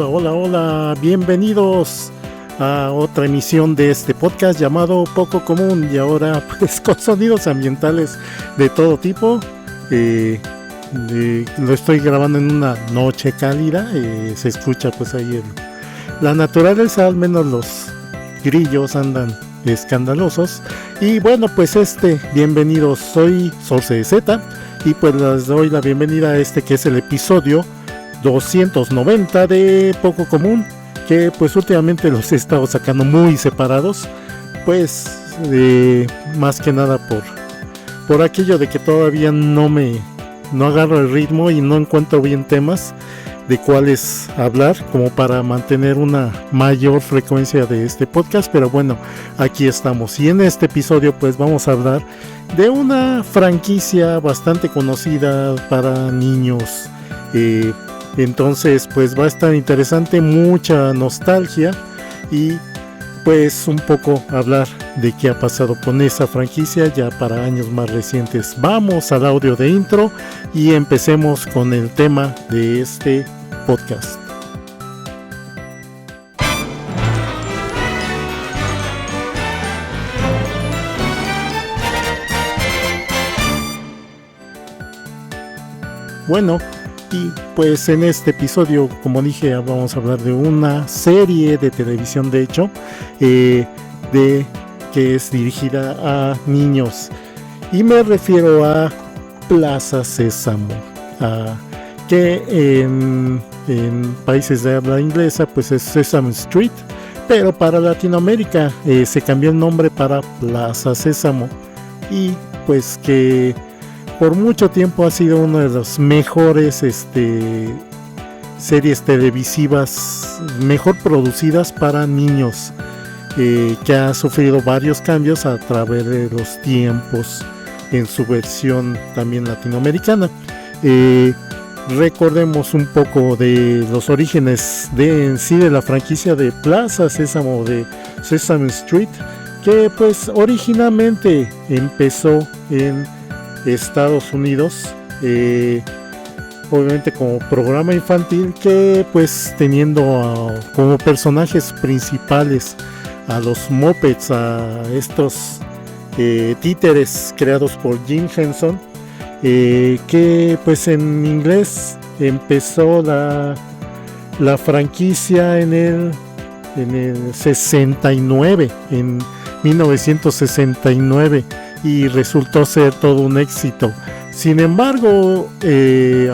Hola, bienvenidos a otra emisión de este podcast llamado Poco Común, y ahora pues con sonidos ambientales de todo tipo. Lo estoy grabando en una noche cálida, se escucha pues ahí la naturaleza, al menos los grillos andan escandalosos. Y bueno, pues bienvenidos, soy Sorce Z y pues les doy la bienvenida a que es el episodio 290 de Poco Común, que pues últimamente los he estado sacando muy separados, pues más que nada por aquello de que todavía no agarro el ritmo y no encuentro bien temas de cuáles hablar como para mantener una mayor frecuencia de este podcast. Pero bueno, aquí estamos, y en este episodio pues vamos a hablar de una franquicia bastante conocida para niños. Entonces pues va a estar interesante, mucha nostalgia y pues un poco hablar de qué ha pasado con esa franquicia ya para años más recientes. Vamos al audio de intro y empecemos con el tema de este podcast. Bueno, y pues en este episodio, como dije, vamos a hablar de una serie de televisión, de hecho, que es dirigida a niños, y me refiero a Plaza Sésamo, que en países de habla inglesa pues es Sesame Street, pero para Latinoamérica se cambió el nombre para Plaza Sésamo, y pues que por mucho tiempo ha sido una de las mejores series televisivas mejor producidas para niños, que ha sufrido varios cambios a través de los tiempos en su versión también latinoamericana. Recordemos un poco de los orígenes de la franquicia de Plaza Sésamo, de Sesame Street, que pues originalmente empezó en Estados Unidos, obviamente como programa infantil, que pues teniendo como personajes principales a los Muppets, a estos títeres creados por Jim Henson, que pues en inglés empezó la franquicia en el 69, en 1969, y resultó ser todo un éxito. Sin embargo,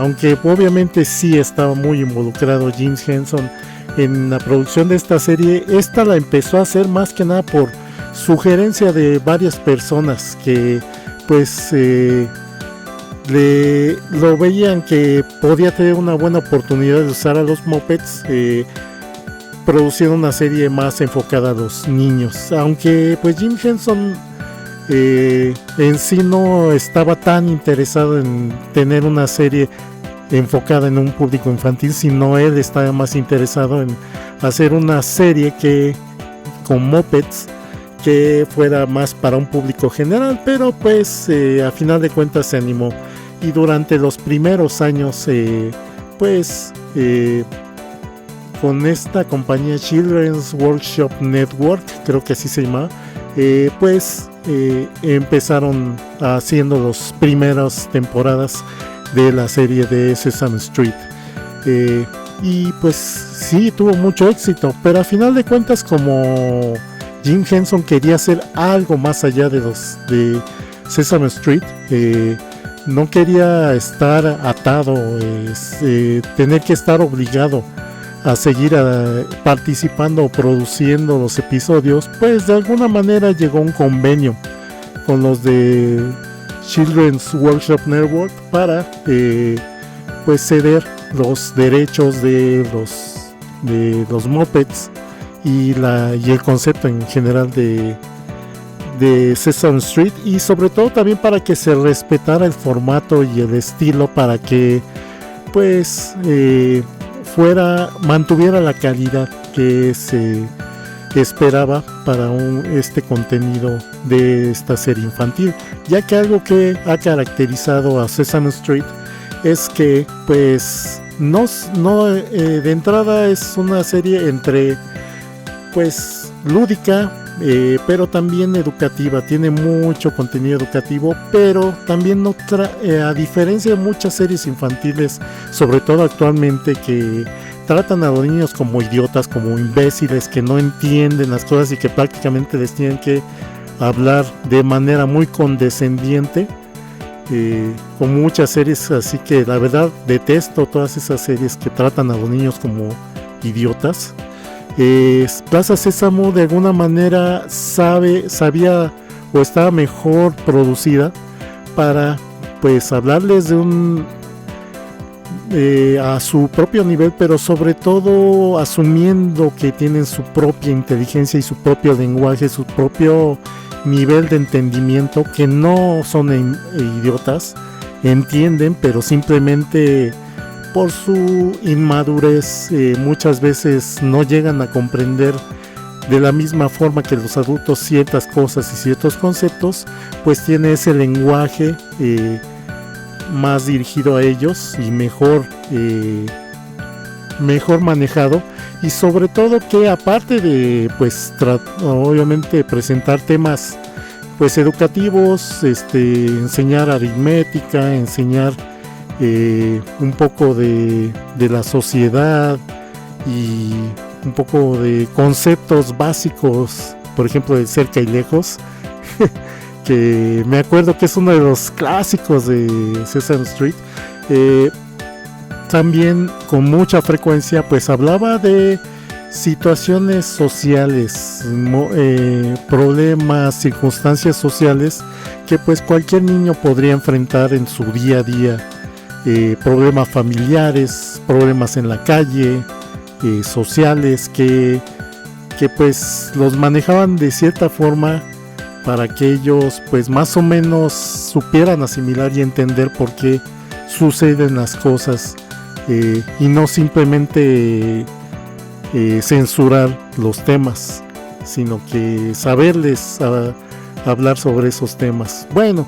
aunque obviamente sí estaba muy involucrado Jim Henson en la producción de esta serie, esta la empezó a hacer más que nada por sugerencia de varias personas que pues lo veían que podía tener una buena oportunidad de usar a los Muppets, produciendo una serie más enfocada a los niños, aunque pues Jim Henson en sí no estaba tan interesado en tener una serie enfocada en un público infantil, sino él estaba más interesado en hacer una serie con Muppets que fuera más para un público general. Pero pues a final de cuentas se animó, y durante los primeros años con esta compañía Children's Workshop Network, creo que así se llama, empezaron haciendo las primeras temporadas de la serie de Sesame Street, y pues sí tuvo mucho éxito, pero a final de cuentas, como Jim Henson quería hacer algo más allá de Sesame Street, no quería estar atado, tener que estar obligado a seguir participando o produciendo los episodios, pues de alguna manera llegó a un convenio con los de Children's Workshop Network para pues ceder los derechos de los Muppets y el concepto en general de Sesame Street, y sobre todo también para que se respetara el formato y el estilo, para que pues mantuviera la calidad que se esperaba para este contenido de esta serie infantil, ya que algo que ha caracterizado a Sesame Street es que pues De entrada es una serie entre pues lúdica, pero también educativa. Tiene mucho contenido educativo, pero también a diferencia de muchas series infantiles, sobre todo actualmente, que tratan a los niños como idiotas, como imbéciles, que no entienden las cosas y que prácticamente les tienen que hablar de manera muy condescendiente, con muchas series. Así que la verdad detesto todas esas series que tratan a los niños como idiotas. Plaza Sésamo de alguna manera sabía o estaba mejor producida para pues hablarles a su propio nivel, pero sobre todo asumiendo que tienen su propia inteligencia y su propio lenguaje, su propio nivel de entendimiento, que no son idiotas, entienden, pero simplemente por su inmadurez muchas veces no llegan a comprender de la misma forma que los adultos ciertas cosas y ciertos conceptos. Pues tiene ese lenguaje más dirigido a ellos y mejor manejado, y sobre todo que aparte de pues obviamente presentar temas pues educativos, enseñar aritmética, enseñar un poco de la sociedad y un poco de conceptos básicos, por ejemplo de cerca y lejos, que me acuerdo que es uno de los clásicos de Sesame Street. También con mucha frecuencia pues hablaba de situaciones sociales, problemas, circunstancias sociales que pues cualquier niño podría enfrentar en su día a día, problemas familiares, problemas en la calle, sociales, que pues los manejaban de cierta forma para que ellos pues más o menos supieran asimilar y entender por qué suceden las cosas, y no simplemente censurar los temas, sino que saberles hablar sobre esos temas. Bueno,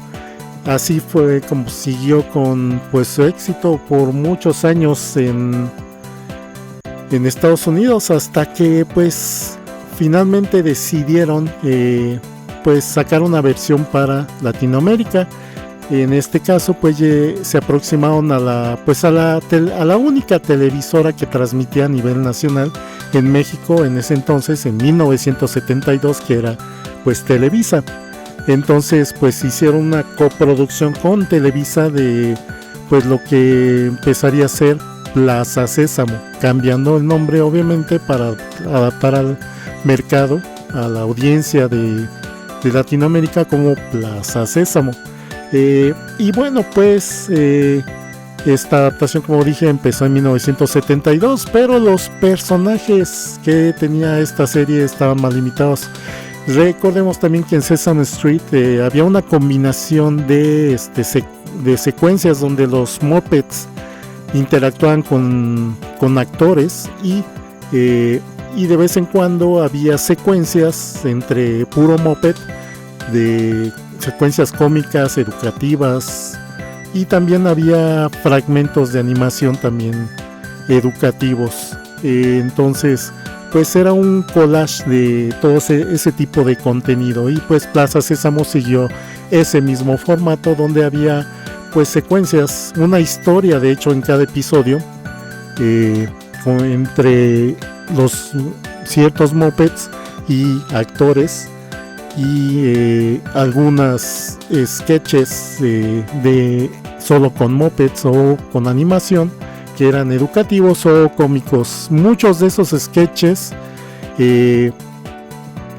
así fue como siguió con pues su éxito por muchos años en Estados Unidos, hasta que pues finalmente decidieron pues sacar una versión para Latinoamérica. En este caso pues se aproximaron a la única televisora que transmitía a nivel nacional en México en ese entonces, en 1972, que era pues Televisa. Entonces pues hicieron una coproducción con Televisa de pues lo que empezaría a ser Plaza Sésamo, cambiando el nombre obviamente para adaptar al mercado, a la audiencia de Latinoamérica, como Plaza Sésamo. Y bueno, pues esta adaptación, como dije, empezó en 1972, pero los personajes que tenía esta serie estaban más limitados. Recordemos también que en Sesame Street había una combinación de secuencias donde los Muppets interactuaban con actores, y de vez en cuando había secuencias entre puro Muppet, de secuencias cómicas, educativas, y también había fragmentos de animación también educativos. Entonces pues era un collage de todo ese tipo de contenido, y pues Plaza Sésamo siguió ese mismo formato, donde había pues secuencias, una historia de hecho en cada episodio, entre los ciertos Muppets y actores, y algunas sketches de solo con Muppets o con animación, que eran educativos o cómicos. Muchos de esos sketches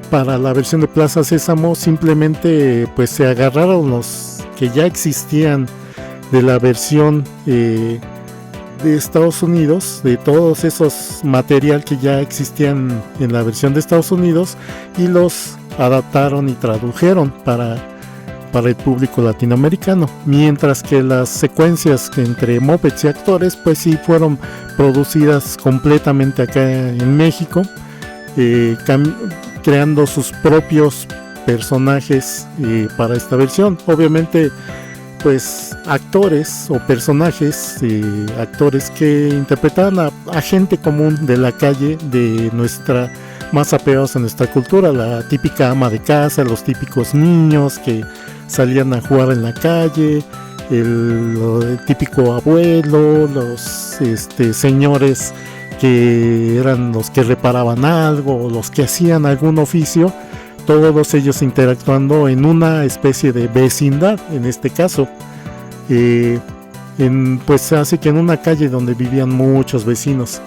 para la versión de Plaza Sésamo simplemente pues se agarraron los que ya existían de la versión de Estados Unidos, de todos esos material que ya existían en la versión de Estados Unidos, y los adaptaron y tradujeron para el público latinoamericano, mientras que las secuencias entre Muppets y actores pues sí fueron producidas completamente acá en México, creando sus propios personajes para esta versión. Obviamente pues actores o personajes, actores que interpretaban a gente común de la calle, de nuestra, más apegados a nuestra cultura, la típica ama de casa, los típicos niños que salían a jugar en la calle, el típico abuelo, los señores que eran los que reparaban algo, los que hacían algún oficio, todos ellos interactuando en una especie de vecindad, en este caso, pues así que en una calle donde vivían muchos vecinos.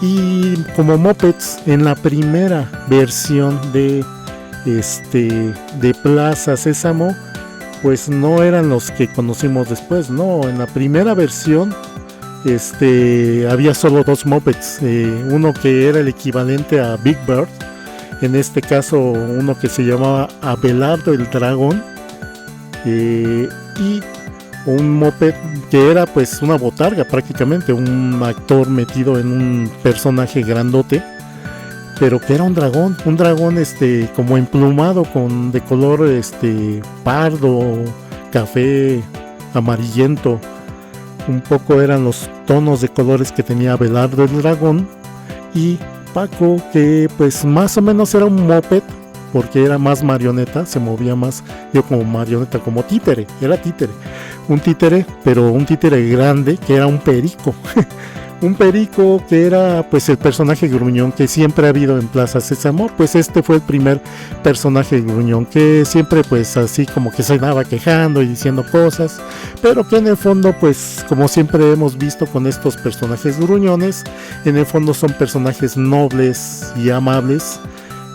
Y como Muppets, en la primera versión de Plaza Sésamo, pues no eran los que conocimos después, no, en la primera versión había solo 2 Muppets, uno que era el equivalente a Big Bird, en este caso uno que se llamaba Abelardo el Dragón, y un Muppet que era pues una botarga prácticamente, un actor metido en un personaje grandote, pero que era un dragón como emplumado, de color pardo, café, amarillento. Un poco eran los tonos de colores que tenía Abelardo el Dragón. Y Paco, que pues más o menos era un moped, porque era más marioneta, se movía más, yo como marioneta, como títere, era títere. Un títere, pero un títere grande, que era un perico. Un perico que era pues el personaje gruñón que siempre ha habido en Plaza Sésamo. Pues fue el primer personaje gruñón que siempre pues así como que se andaba quejando y diciendo cosas, pero que en el fondo pues como siempre hemos visto con estos personajes gruñones, en el fondo son personajes nobles y amables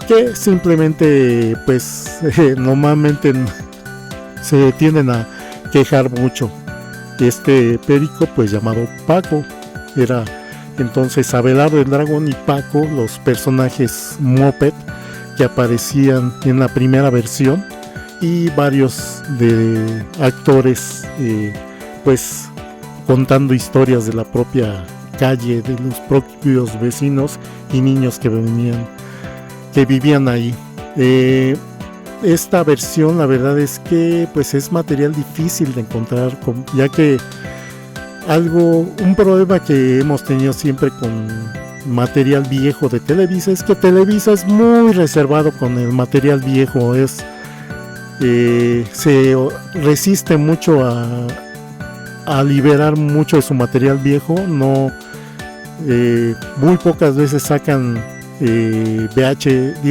que simplemente pues normalmente se tienden a quejar mucho. Este perico pues llamado Paco era entonces Abelardo el Dragón y Paco, los personajes Muppet que aparecían en la primera versión, y varios de actores pues contando historias de la propia calle, de los propios vecinos y niños que vivían ahí. Esta versión, la verdad es que pues es material difícil de encontrar, ya que un problema que hemos tenido siempre con material viejo de Televisa es que Televisa es muy reservado con el material viejo, se resiste mucho a liberar mucho de su material viejo. No, muy pocas veces sacan VHS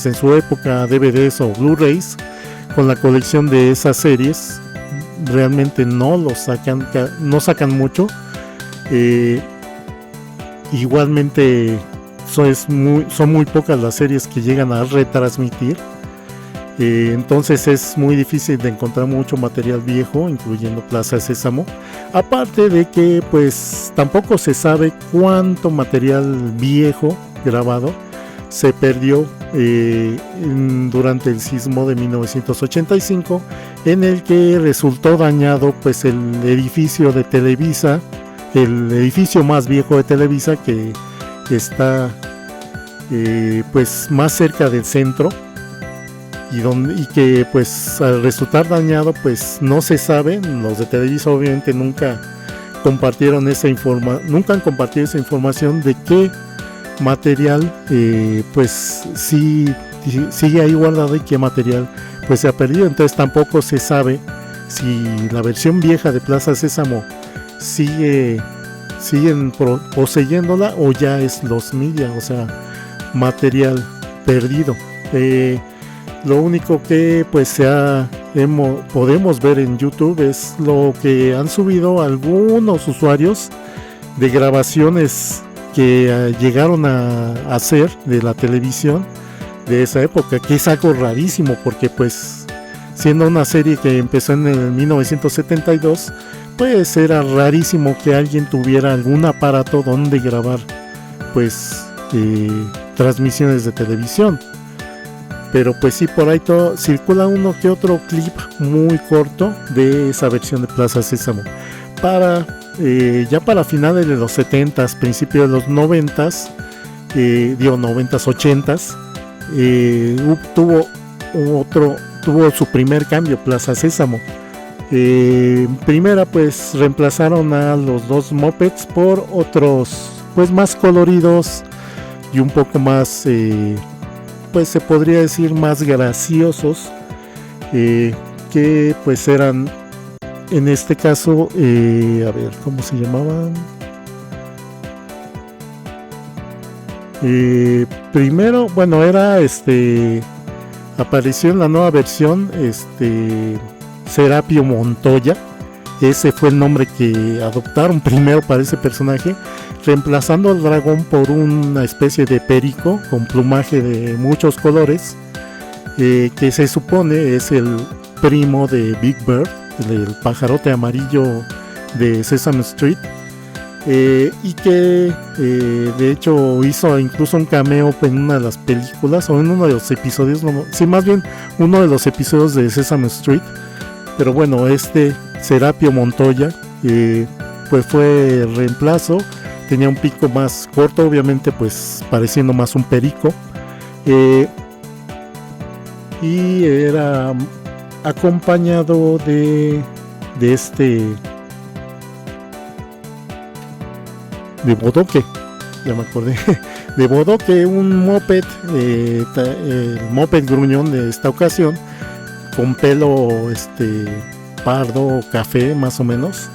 en su época, DVDs o Blu-rays con la colección de esas series. Realmente no sacan mucho. Igualmente son muy pocas las series que llegan a retransmitir, entonces es muy difícil de encontrar mucho material viejo, incluyendo Plaza Sésamo. Aparte de que pues tampoco se sabe cuánto material viejo grabado se perdió durante el sismo de 1985, en el que resultó dañado pues el edificio de Televisa, el edificio más viejo de Televisa, que está pues más cerca del centro, y que pues al resultar dañado pues no se sabe. Los de Televisa obviamente nunca han compartido esa información de qué material pues sí sigue ahí guardado y qué material pues se ha perdido. Entonces tampoco se sabe si la versión vieja de Plaza Sésamo siguen poseyéndola o ya es los media, o sea, material perdido. Lo único que pues podemos ver en YouTube es lo que han subido algunos usuarios de grabaciones que llegaron a hacer de la televisión de esa época, que es algo rarísimo, porque pues siendo una serie que empezó en el 1972, pues era rarísimo que alguien tuviera algún aparato donde grabar pues transmisiones de televisión. Pero pues sí, por ahí circula uno que otro clip muy corto de esa versión de Plaza Sésamo. Ya para finales de los 70s, principios de los 90s, 90s, 80s, tuvo su primer cambio Plaza Sésamo. Primera, pues reemplazaron a los dos mopeds por otros pues más coloridos y un poco más, pues se podría decir más graciosos, que pues eran en este caso, a ver, ¿cómo se llamaban? Primero, bueno, era apareció en la nueva versión Serapio Montoya. Ese fue el nombre que adoptaron primero para ese personaje, reemplazando al dragón por una especie de perico con plumaje de muchos colores, que se supone es el primo de Big Bird, el pajarote amarillo de Sesame Street, y que de hecho hizo incluso un cameo en una de las películas o en uno de los episodios, sí, más bien uno de los episodios de Sesame Street. Pero bueno, Serapio Montoya pues fue el reemplazo. Tenía un pico más corto, obviamente pues pareciendo más un perico, y era acompañado de Bodoque, ya me acordé, de Bodoque, un moped, el moped gruñón de esta ocasión, con pelo pardo, café más o menos,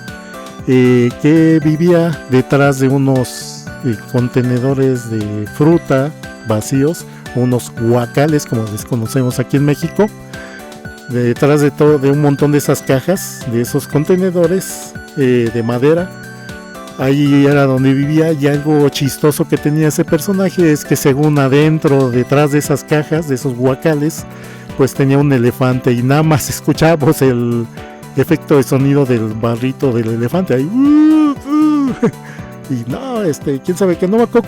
que vivía detrás de unos contenedores de fruta vacíos, unos guacales como les conocemos aquí en México. Detrás de un montón de esas cajas, de esos contenedores de madera, ahí era donde vivía. Y algo chistoso que tenía ese personaje es que según adentro, detrás de esas cajas, de esos guacales, pues tenía un elefante, y nada más escuchábamos el efecto de sonido del barrito del elefante ahí. Y no, quién sabe, que no me acuerdo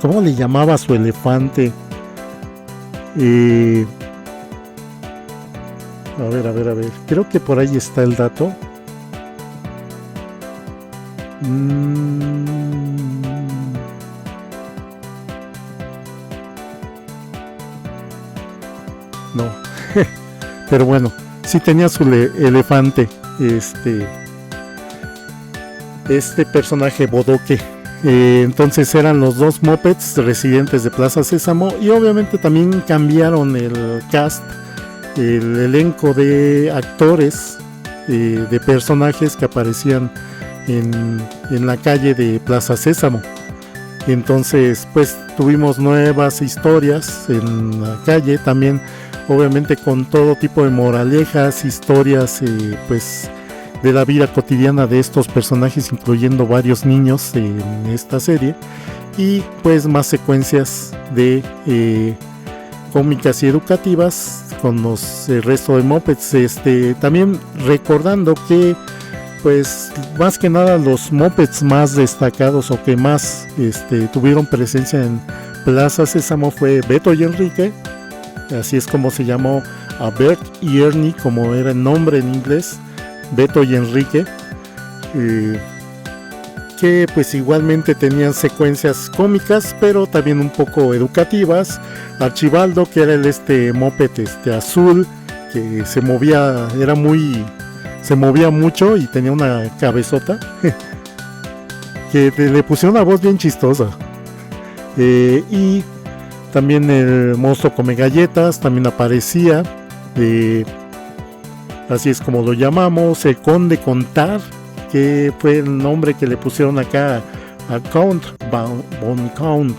cómo le llamaba a su elefante. A ver, creo que por ahí está el dato. No, pero bueno, sí tenía su elefante, personaje Bodoque. Entonces eran los dos mopeds residentes de Plaza Sésamo, y obviamente también cambiaron el cast, el elenco de actores, de personajes que aparecían en la calle de Plaza Sésamo. Entonces pues tuvimos nuevas historias en la calle, también obviamente con todo tipo de moralejas, historias pues de la vida cotidiana de estos personajes, incluyendo varios niños en esta serie, y pues más secuencias de cómicas y educativas con el resto de mopeds. También recordando que pues más que nada los mopeds más destacados o que más tuvieron presencia en Plaza Sésamo fue Beto y Enrique, así es como se llamó a Bert y Ernie, como era el nombre en inglés, Beto y Enrique, que pues igualmente tenían secuencias cómicas pero también un poco educativas. Archibaldo, que era el moped azul, que se movía mucho y tenía una cabezota que le pusieron una voz bien chistosa. Y también el monstruo come galletas también aparecía, así es como lo llamamos. El conde Contar, que fue el nombre que le pusieron acá a Count Von Count,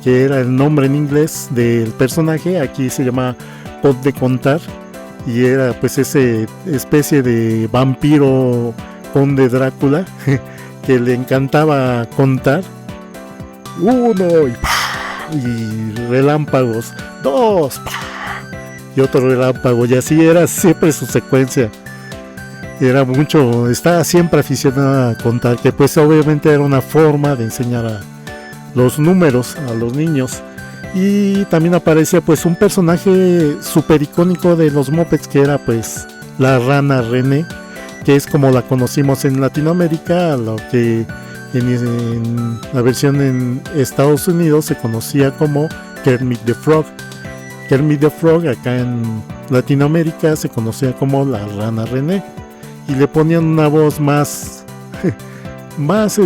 que era el nombre en inglés del personaje. Aquí se llama Conde Contar, y era pues ese especie de vampiro conde Drácula que le encantaba contar. 1 y relámpagos, 2 y otro relámpago, y así era siempre su secuencia. Estaba siempre aficionado a contar, que pues obviamente era una forma de enseñar los números a los niños. Y también aparece pues un personaje súper icónico de los mopeds, que era pues la rana René, que es como la conocimos en Latinoamérica, lo que en la versión en Estados Unidos se conocía como Kermit the Frog. Kermit the Frog acá en Latinoamérica se conocía como la rana René. y le ponían una voz más más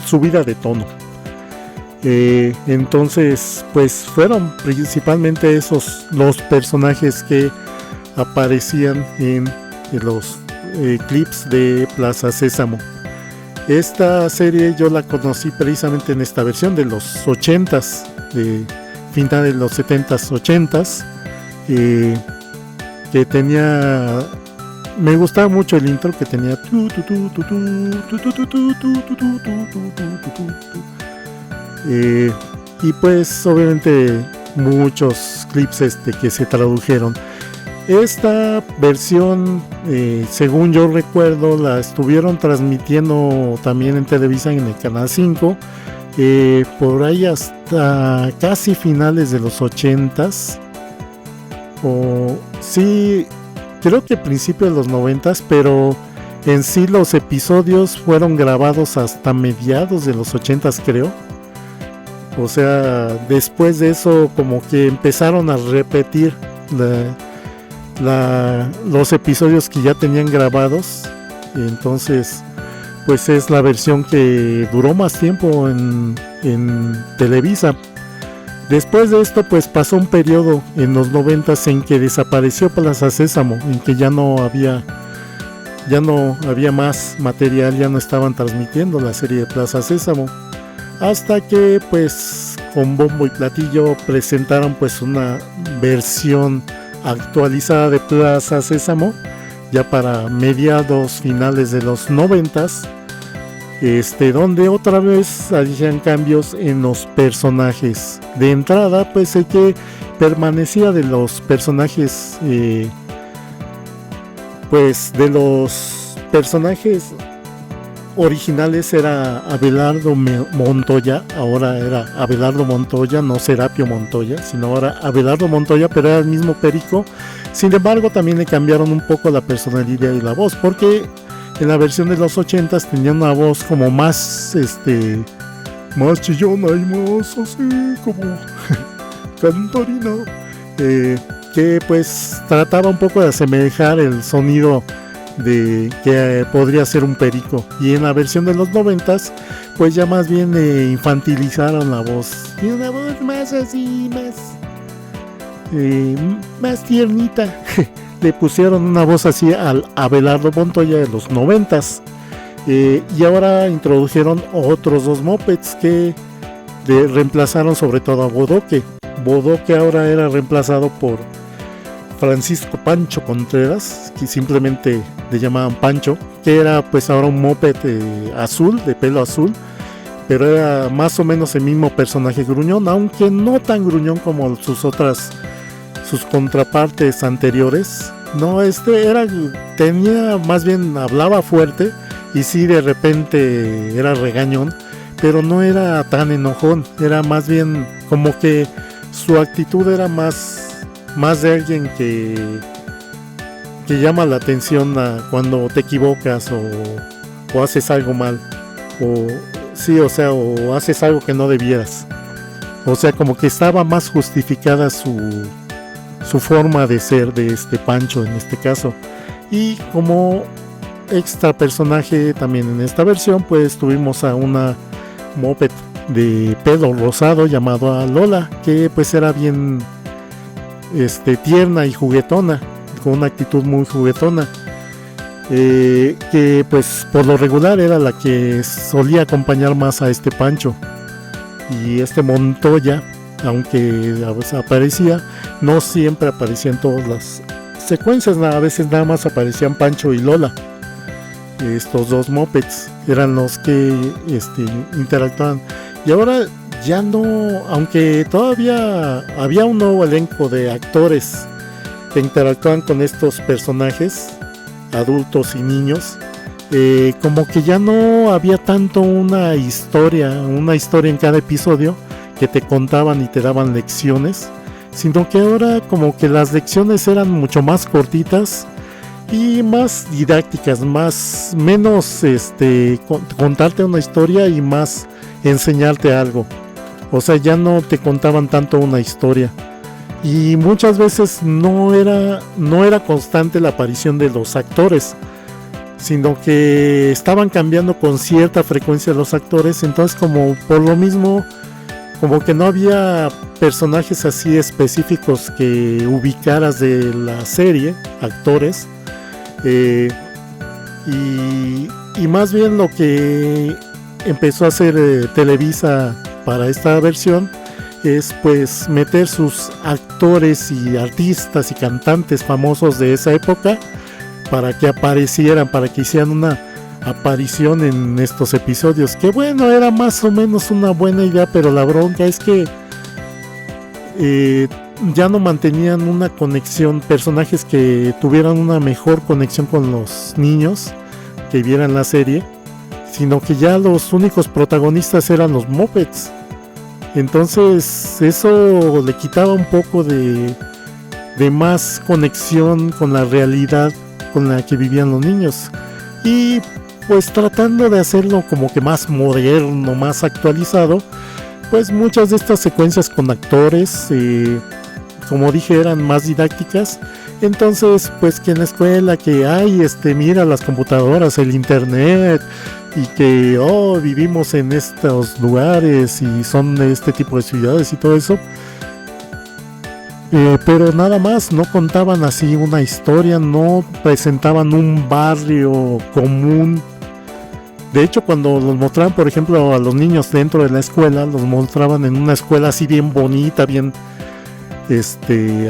subida de tono. Entonces pues fueron principalmente esos los personajes que aparecían en los clips de Plaza Sésamo. Esta serie yo la conocí precisamente en esta versión de los 80s, de final de los 70s, 80s, que tenía, me gustaba mucho el intro que tenía, y pues obviamente muchos clips que se tradujeron. Esta versión, según yo recuerdo, la estuvieron transmitiendo también en Televisa, en el Canal 5, por ahí hasta casi finales de los 80s, o sí, creo que principios de los 90s, pero en sí los episodios fueron grabados hasta mediados de los 80s, creo. O sea, después de eso como que empezaron a repetir los episodios que ya tenían grabados. Entonces pues es la versión que duró más tiempo en Televisa. Después de esto pues pasó un periodo en los 90s en que desapareció Plaza Sésamo, en que ya no había más material, ya no estaban transmitiendo la serie de Plaza Sésamo, hasta que pues con bombo y platillo presentaron pues una versión actualizada de Plaza Sésamo ya para mediados finales de los 90s, donde otra vez hacían cambios en los personajes. De entrada pues el que permanecía de los personajes, pues de los personajes originales era Abelardo Montoya. Ahora era Abelardo Montoya, no Serapio Montoya, sino ahora Abelardo Montoya, pero era el mismo Perico. Sin embargo también le cambiaron un poco la personalidad y la voz, porque en la versión de los 80s tenía una voz como más más chillona y más así como cantorina, que pues trataba un poco de asemejar el sonido de que podría ser un perico. Y en la versión de los 90s pues ya más bien infantilizaron la voz, y una voz más así, más tiernita. Le pusieron una voz así al Abelardo Montoya de los 90s, y ahora introdujeron otros dos mopeds que reemplazaron sobre todo a Bodoque. Bodoque ahora era reemplazado por Francisco Pancho Contreras, que simplemente le llamaban Pancho, que era pues ahora un moped azul, de pelo azul, pero era más o menos el mismo personaje gruñón, aunque no tan gruñón como sus contrapartes anteriores. No, tenía, más bien hablaba fuerte, y sí, de repente era regañón, pero no era tan enojón, era más bien como que su actitud era más de alguien que llama la atención cuando te equivocas o haces algo mal, o sí, o sea, o haces algo que no debieras. O sea, como que estaba más justificada su forma de ser de este Pancho en este caso. Y como extra personaje también en esta versión pues tuvimos a una moped de pelo rosado llamado a Lola, que pues era bien tierna y juguetona, con una actitud muy juguetona, que pues por lo regular era la que solía acompañar más a este Pancho. Y Montoya, aunque a veces aparecía, no siempre aparecía en todas las secuencias, a veces nada más aparecían Pancho y Lola. Estos dos mopeds eran los que interactuaban. Y ahora ya no, aunque todavía había un nuevo elenco de actores que interactúan con estos personajes, adultos y niños, como que ya no había tanto una historia en cada episodio que te contaban y te daban lecciones, sino que ahora como que las lecciones eran mucho más cortitas y más didácticas, menos contarte una historia y más enseñarte algo. O sea, ya no te contaban tanto una historia. y muchas veces no era constante la aparición de los actores, sino que estaban cambiando con cierta frecuencia los actores. Entonces, como por lo mismo, como que no había personajes así específicos que ubicaras de la serie, actores, y más bien lo que empezó a hacer Televisa para esta versión es pues meter sus actores y artistas y cantantes famosos de esa época para que aparecieran, para que hicieran una aparición en estos episodios, que bueno, era más o menos una buena idea, pero la bronca es que ya no mantenían una conexión, personajes que tuvieran una mejor conexión con los niños que vieran la serie, sino que ya los únicos protagonistas eran los Muppets. Entonces eso le quitaba un poco de más conexión con la realidad con la que vivían los niños, y pues tratando de hacerlo como que más moderno, más actualizado, pues muchas de estas secuencias con actores, como dije, eran más didácticas. Entonces pues que en la escuela que hay, mira las computadoras, el internet, y que vivimos en estos lugares y son de este tipo de ciudades y todo eso, pero nada más, no contaban así una historia, no presentaban un barrio común. De hecho, cuando los mostraban, por ejemplo, a los niños dentro de la escuela, los mostraban en una escuela así bien bonita, bien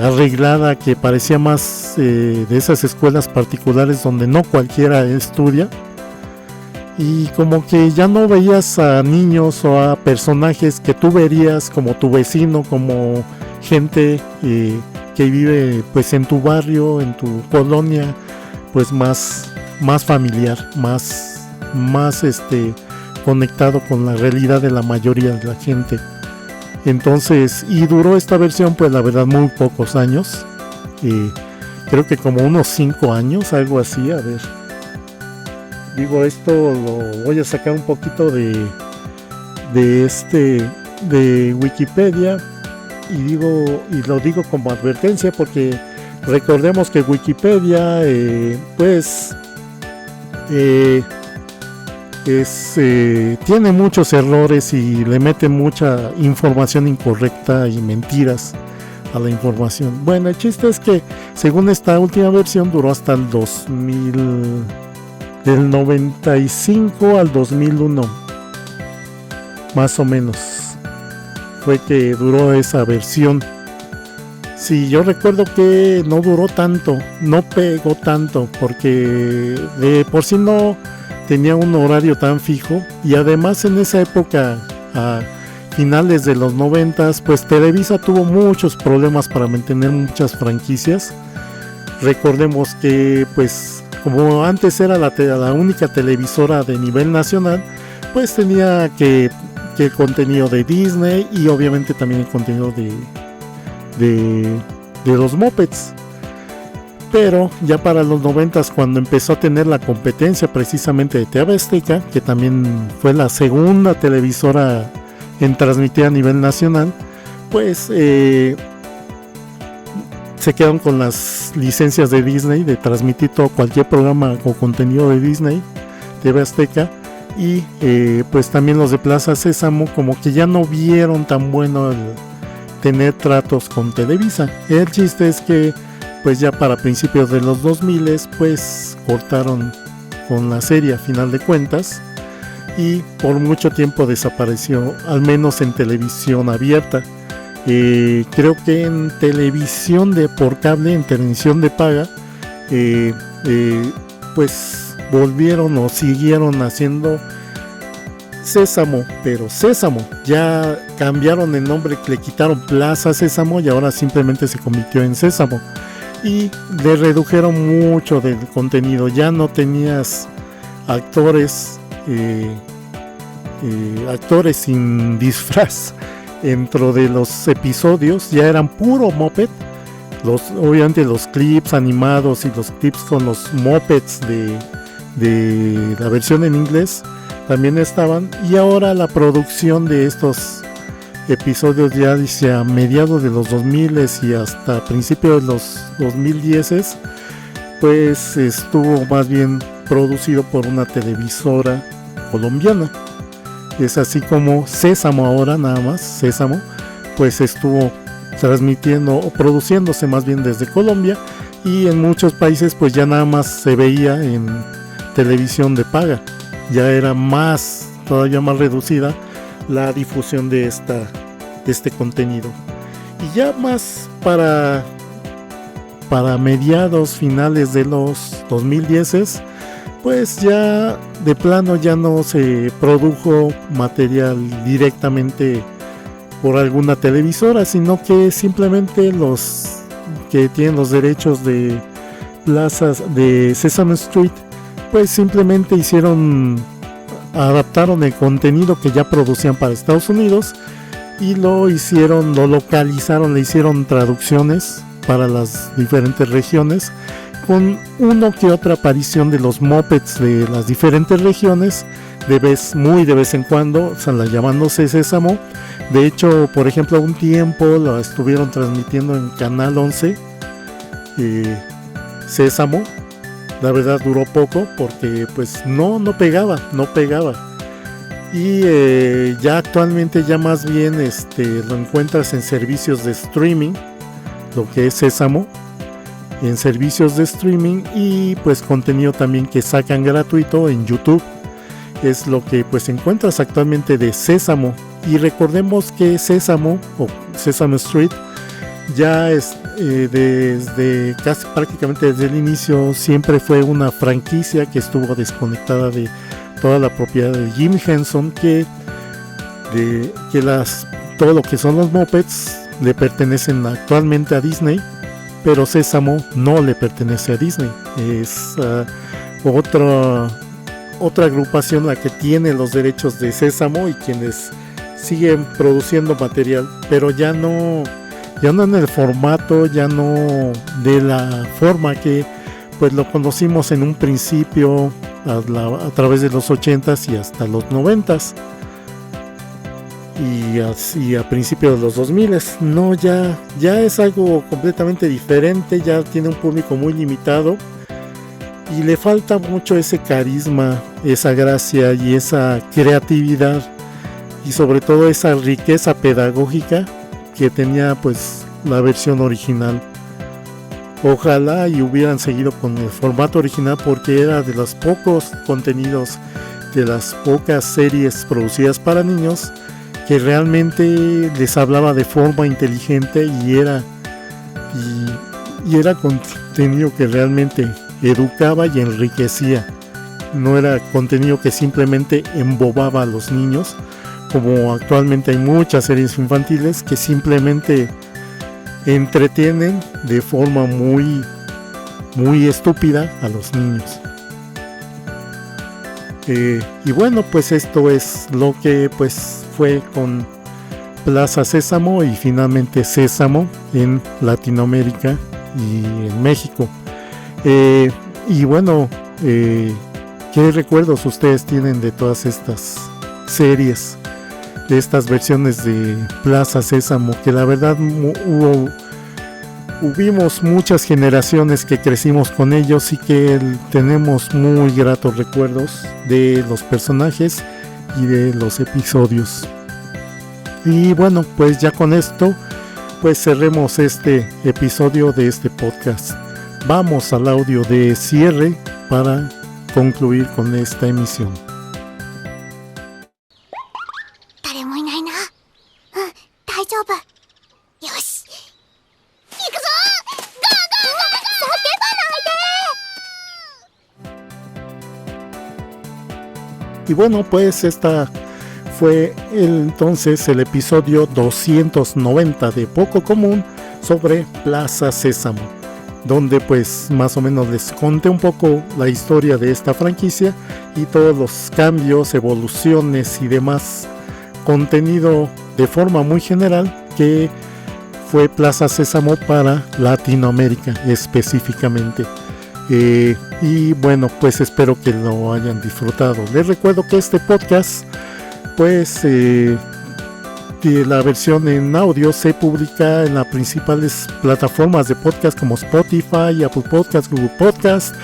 arreglada, que parecía más de esas escuelas particulares donde no cualquiera estudia. Y como que ya no veías a niños o a personajes que tú verías como tu vecino, como gente que vive pues en tu barrio, en tu colonia, pues más familiar, más conectado con la realidad de la mayoría de la gente. Entonces, y duró esta versión pues la verdad muy pocos años, creo que como unos 5 años, algo así. A ver, digo, esto lo voy a sacar un poquito de Wikipedia, y lo digo como advertencia, porque recordemos que Wikipedia tiene muchos errores y le mete mucha información incorrecta y mentiras a la información. Bueno, el chiste es que según esta última versión duró hasta el 2000, del 95 al 2001, más o menos fue que duró esa versión. Sí, yo recuerdo que no duró tanto, no pegó tanto, porque de por sí no tenía un horario tan fijo, y además en esa época, a finales de los 90, pues Televisa tuvo muchos problemas para mantener muchas franquicias. Recordemos que pues como antes era la única televisora de nivel nacional, pues tenía que el contenido de Disney y obviamente también el contenido de los Muppets. Pero ya para los 90, cuando empezó a tener la competencia precisamente de TV Azteca, que también fue la segunda televisora en transmitir a nivel nacional, pues se quedaron con las licencias de Disney de transmitir todo, cualquier programa o contenido de Disney, TV Azteca, y pues también los de Plaza Sésamo como que ya no vieron tan bueno el tener tratos con Televisa. El chiste es que pues ya para principios de los 2000 pues cortaron con la serie a final de cuentas, y por mucho tiempo desapareció, al menos en televisión abierta. Creo que en televisión por cable, en televisión de paga, pues volvieron o siguieron haciendo Sésamo, pero Sésamo ya cambiaron el nombre, le quitaron Plaza Sésamo y ahora simplemente se convirtió en Sésamo, y le redujeron mucho del contenido. Ya no tenías actores sin disfraz dentro de los episodios, ya eran puro Muppet. Obviamente los clips animados y los clips con los Muppets de la versión en inglés también estaban, y ahora la producción de estos episodios ya dice a mediados de los 2000 y hasta principios de los 2010, pues estuvo más bien producido por una televisora colombiana. Es así como Sésamo ahora, nada más, Sésamo, pues estuvo transmitiendo o produciéndose más bien desde Colombia, y en muchos países pues ya nada más se veía en televisión de paga. Ya era todavía más reducida la difusión de este contenido. Y ya más para mediados finales de los 2010, pues ya de plano ya no se produjo material directamente por alguna televisora, sino que simplemente los que tienen los derechos de plazas de Sesame Street, pues simplemente adaptaron el contenido que ya producían para Estados Unidos y lo localizaron, le hicieron traducciones para las diferentes regiones, con uno que otra aparición de los Muppets de las diferentes regiones, muy de vez en cuando, llamándose Sésamo. De hecho, por ejemplo, un tiempo lo estuvieron transmitiendo en Canal 11, Sésamo. La verdad duró poco porque pues no pegaba. Y ya actualmente ya más bien lo encuentras en servicios de streaming, lo que es Sésamo, en servicios de streaming, y pues contenido también que sacan gratuito en YouTube. Es lo que pues encuentras actualmente de Sésamo. Y recordemos que Sésamo o Sesame Street ya desde casi prácticamente desde el inicio siempre fue una franquicia que estuvo desconectada de toda la propiedad de Jim Henson, todo lo que son los Muppets le pertenecen actualmente a Disney, pero Sésamo no le pertenece a Disney. Es otra agrupación la que tiene los derechos de Sésamo y quienes siguen produciendo material, pero ya no en el formato, ya no de la forma que pues lo conocimos en un principio a través de los 80s y hasta los 90s y a principios de los 2000s. No, ya es algo completamente diferente, ya tiene un público muy limitado y le falta mucho ese carisma, esa gracia y esa creatividad, y sobre todo esa riqueza pedagógica que tenía pues la versión original. Ojalá y hubieran seguido con el formato original, porque era de los pocos contenidos, de las pocas series producidas para niños que realmente les hablaba de forma inteligente y era contenido que realmente educaba y enriquecía. No era contenido que simplemente embobaba a los niños, como actualmente hay muchas series infantiles que simplemente entretienen de forma muy, muy estúpida a los niños. Y bueno, pues esto es lo que pues fue con Plaza Sésamo y finalmente Sésamo en Latinoamérica y en México. Y bueno, ¿qué recuerdos ustedes tienen de todas estas series, de estas versiones de Plaza Sésamo? Que la verdad hubimos muchas generaciones que crecimos con ellos y que tenemos muy gratos recuerdos de los personajes y de los episodios. Y bueno, pues ya con esto pues cerremos este episodio de este podcast. Vamos al audio de cierre para concluir con esta emisión. Y bueno, pues esta fue entonces el episodio 290 de Poco Común sobre Plaza Sésamo, donde pues más o menos les conté un poco la historia de esta franquicia y todos los cambios, evoluciones y demás contenido de forma muy general que fue Plaza Sésamo para Latinoamérica específicamente. Y bueno, pues espero que lo hayan disfrutado. Les recuerdo que este podcast pues la versión en audio se publica en las principales plataformas de podcast como Spotify, Apple Podcast, Google Podcast,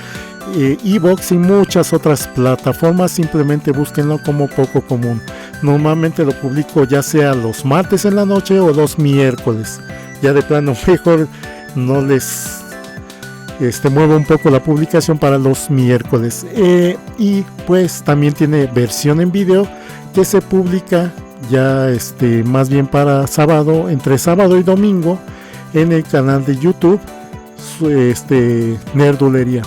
iVoox y muchas otras plataformas. Simplemente búsquenlo como Poco Común. Normalmente lo publico ya sea los martes en la noche o los miércoles. Ya de plano mejor no les muevo un poco la publicación para los miércoles. Y pues también tiene versión en video que se publica ya más bien para sábado, entre sábado y domingo, en el canal de YouTube Nerdulería.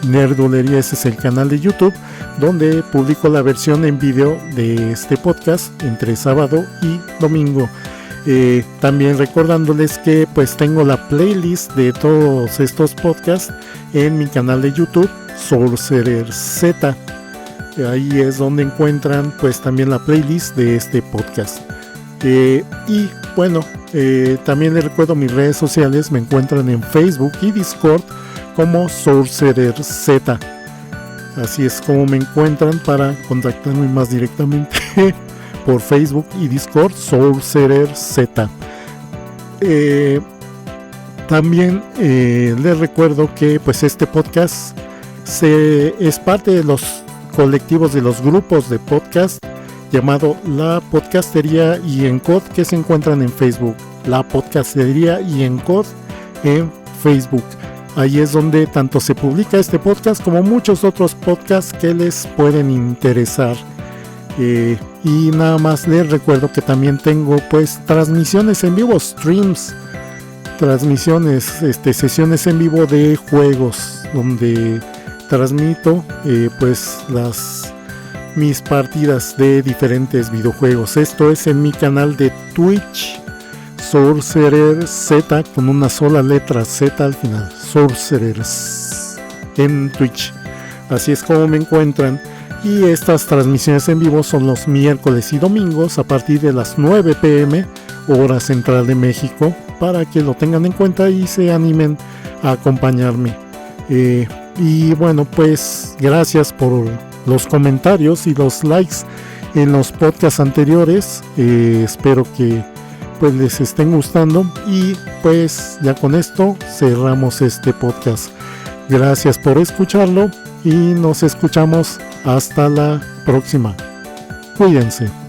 Nerdulería, ese es el canal de YouTube donde publico la versión en video de este podcast entre sábado y domingo. También recordándoles que pues tengo la playlist de todos estos podcasts en mi canal de YouTube Sorcerer Z. Ahí es donde encuentran pues también la playlist de este podcast. Y bueno, también les recuerdo mis redes sociales. Me encuentran en Facebook y Discord como Sorcerer Z. Así es como me encuentran para contactarme más directamente por Facebook y Discord, Sorcerer Z. También les recuerdo que pues este podcast es parte de los colectivos, de los grupos de podcast llamado La Podcastería y Encod, que se encuentran en Facebook. La Podcastería y Encod en Facebook. Ahí es donde tanto se publica este podcast como muchos otros podcasts que les pueden interesar. Y nada más les recuerdo que también tengo pues transmisiones en vivo, streams, transmisiones, sesiones en vivo de juegos, donde transmito pues mis partidas de diferentes videojuegos. Esto es en mi canal de Twitch, Sorcerer Z, con una sola letra Z al final, Sorcerers, en Twitch. Así es como me encuentran. Y estas transmisiones en vivo son los miércoles y domingos a partir de las 9 p.m. hora central de México, para que lo tengan en cuenta y se animen a acompañarme. Y bueno, pues gracias por los comentarios y los likes en los podcasts anteriores. Espero que pues les estén gustando, y pues ya con esto cerramos este podcast. Gracias por escucharlo y nos escuchamos hasta la próxima. Cuídense.